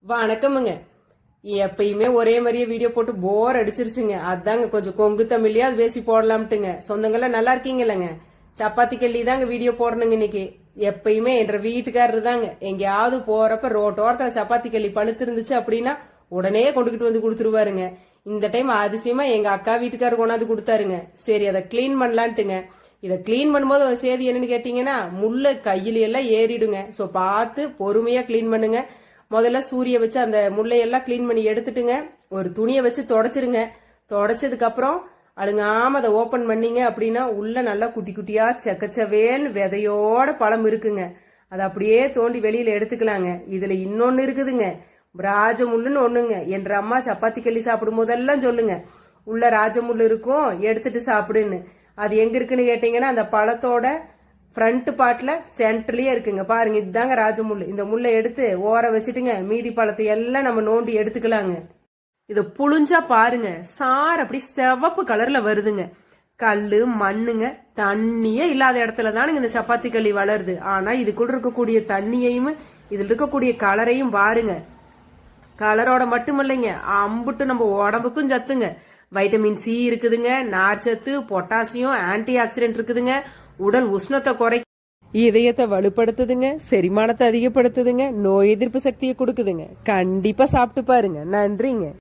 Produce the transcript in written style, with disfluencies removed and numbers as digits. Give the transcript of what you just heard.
வணக்கமுங்க. எப்பயுமே ஒரே மாதிரியே வீடியோ போட்டு போர் அடிச்சிருச்சுங்க. அதாங்க கொஞ்சம் கொங்கு தமிழ்லயே அது பேசி போடலாம்ட்டுங்க. சொந்தங்கள்லாம் நல்லா இருக்கீங்களங்க? சப்பாத்தி கல்லி தாங்க வீடியோ போடணுங்க இன்னைக்கு. எப்பயுமே என்ற வீட்டுக்காரரு தாங்க எங்கேயாவது போறப்ப ரோட்டோரத்துல சப்பாத்தி கல்லி பழுத்து இருந்துச்சு அப்படின்னா உடனே கொண்டுகிட்டு வந்து கொடுத்துருவாருங்க. இந்த டைம் அதிசயமா எங்க அக்கா வீட்டுக்காரரு கொண்டாந்து கொடுத்தாருங்க. சரி அதை கிளீன் பண்ணலான்ட்டுங்க. இதை கிளீன் பண்ணும்போது ஒரு சேதி என்னன்னு கேட்டீங்கன்னா முள்ள கையில எல்லாம் ஏறிடுங்க. ஸோ பார்த்து பொறுமையா கிளீன் பண்ணுங்க. முதல்ல சூரிய வச்சு அந்த முள்ளையெல்லாம் கிளீன் பண்ணி எடுத்துட்டுங்க. ஒரு துணியை வச்சு தொடச்சிருங்க. தொடச்சதுக்கு அப்புறம் அழுங்காம அதை ஓபன் பண்ணீங்க அப்படின்னா உள்ள நல்லா குட்டி குட்டியா செக்கச்சவேல் விதையோட பழம் இருக்குங்க. அதை அப்படியே தோண்டி வெளியில எடுத்துக்கலாங்க. இதுல இன்னொன்னு இருக்குதுங்க, ராஜமுள்ளுன்னு ஒண்ணுங்க. என்ற அம்மா சப்பாத்தி கல்லி சாப்பிடும் போதெல்லாம் சொல்லுங்க, உள்ள ராஜமுள்ளு இருக்கும் எடுத்துட்டு சாப்பிடுன்னு. அது எங்க இருக்குன்னு கேட்டீங்கன்னா அந்த பழத்தோட ஃப்ரண்ட் பார்ட்ல சென்டர்லயே இருக்குங்க. பாருங்க, இதுதாங்க ராஜமுள். இந்த முள்ளை எடுத்து ஓர வச்சுட்டுங்க மீதி பழத்தை எல்லாம் நம்ம நோண்டி எடுத்துக்கலாங்க. இத புளிஞ்சா பாருங்க, சார் அப்படி சிவப்பு கலர்ல வருதுங்க. கல்லு மண்ணுங்க தண்ணியே இல்லாத இடத்துல தானுங்க இந்த சப்பாத்தி களி வளருது. ஆனா இதுக்குள்ள இருக்கக்கூடிய தண்ணியையும் இதுல இருக்கக்கூடிய கலரையும் பாருங்க. கலரோட மட்டும் இல்லைங்க, அம்புட்டு நம்ம உடம்புக்கும் சத்துங்க. வைட்டமின் சி இருக்குதுங்க, நார்ச்சத்து, பொட்டாசியம், ஆன்டி ஆக்சிடென்ட் இருக்குதுங்க. உடல் உஷ்ணத்தை குறை, இதயத்தை வலுப்படுத்துதுங்க, செரிமானத்தை அதிகப்படுத்துதுங்க, நோய் எதிர்ப்பு சக்தியை கொடுக்குதுங்க. கண்டிப்பா சாப்பிட்டு பாருங்க. நன்றிங்க.